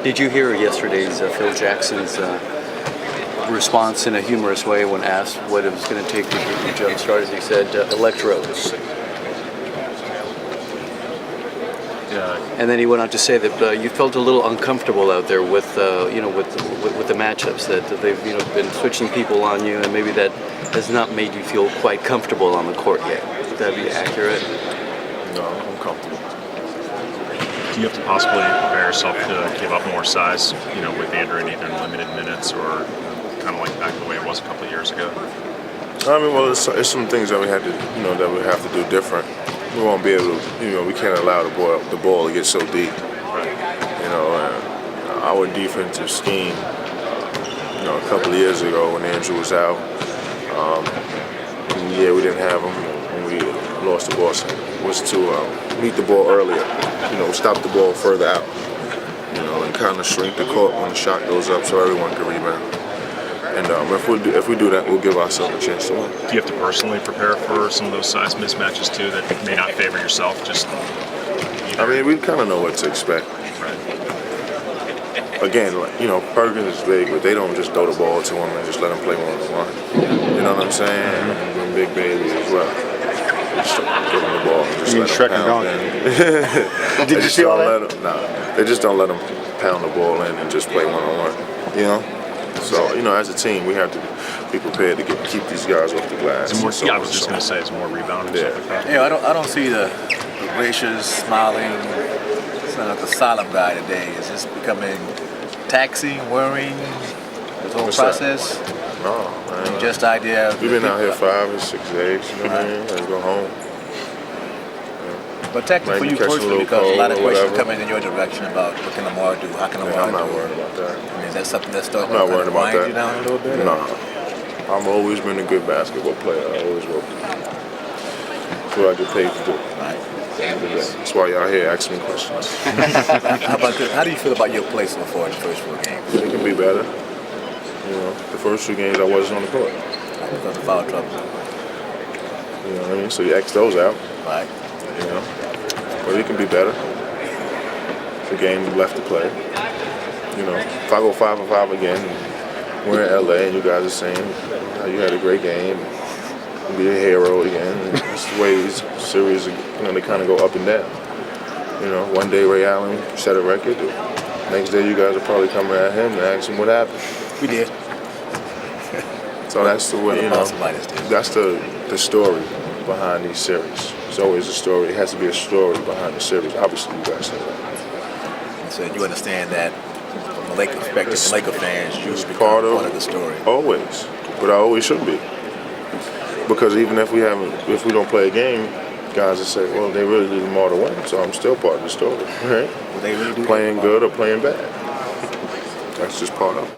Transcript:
Did you hear yesterday's Phil Jackson's response in a humorous way when asked what it was going to take to get you jump started? He said, electrodes. Yeah. And then he went on to say that you felt a little uncomfortable out there with the matchups, that they've been switching people on you, and maybe that has not made you feel quite comfortable on the court yet. Would that be accurate? No, I'm comfortable. Do you have to possibly prepare yourself to give up more size, with Andrew in either limited minutes or kind of like back the way it was a couple of years ago? I mean, well, it's some things that we had to, that we have to do different. We won't be able to, we can't allow the ball to get so deep. Right. And our defensive scheme, a couple of years ago when Andrew was out, we didn't have him when we lost the ball, was to meet the ball earlier, stop the ball further out, and kind of shrink the court when the shot goes up so everyone can rebound. And if we do that, we'll give ourselves a chance to win. Do you have to personally prepare for some of those size mismatches too that may not favor yourself? I mean, we kind of know what to expect. Right. Again, Perkins is big, but they don't just throw the ball to him and just let him play one-on-one. You know what I'm saying? Mm-hmm. And Big Baby as well. Just give him the ball and just let him pound in. Did you see all that? Nah, they just don't let him pound the ball in and just play one-on-one. So, as a team, we have to be prepared to keep these guys off the glass. I was just going to say it's more rebounding. Yeah. Stuff like that. I don't see the gracious, smiling, like a solemn guy today. It's just becoming taxing, worrying, this whole process. No, man. Just the idea of... We've been out here 5 or 6 days, what I mean? Let's go home. But technically for you personally, because a lot of questions coming in your direction about what can Lamar do, how can Lamar do? I'm not worried about that. I mean, is that something that's starting to wind you down a little bit? No. I've always been a good basketball player. I always will. That's what I get paid to do. Right. That's why y'all here asking me questions. How about this? How do you feel about your place so far in the first 4 games? It can be better. The first 2 games I wasn't on the court. Because of foul trouble. You know what I mean? So you X those out. Right. But it can be better. It's a game left to play. If I go 5 for 5 again, we're in LA and you guys are saying how you had a great game, you'll be a hero again. It's the way these series, they kind of go up and down. One day Ray Allen set a record. The next day you guys are probably coming at him and ask him what happened. We did. So that's the way, that's the story behind these series. It's always a story. It has to be a story behind the series. Obviously, you guys know that. So you understand that from a Laker perspective, Laker fans, you should be part of the story. Always. But I always should be. Because even if we don't play a game, guys will say, well, they really need Lamar to win, so I'm still part of the story. Right? Well, they really do playing good or playing bad. That's just part of it.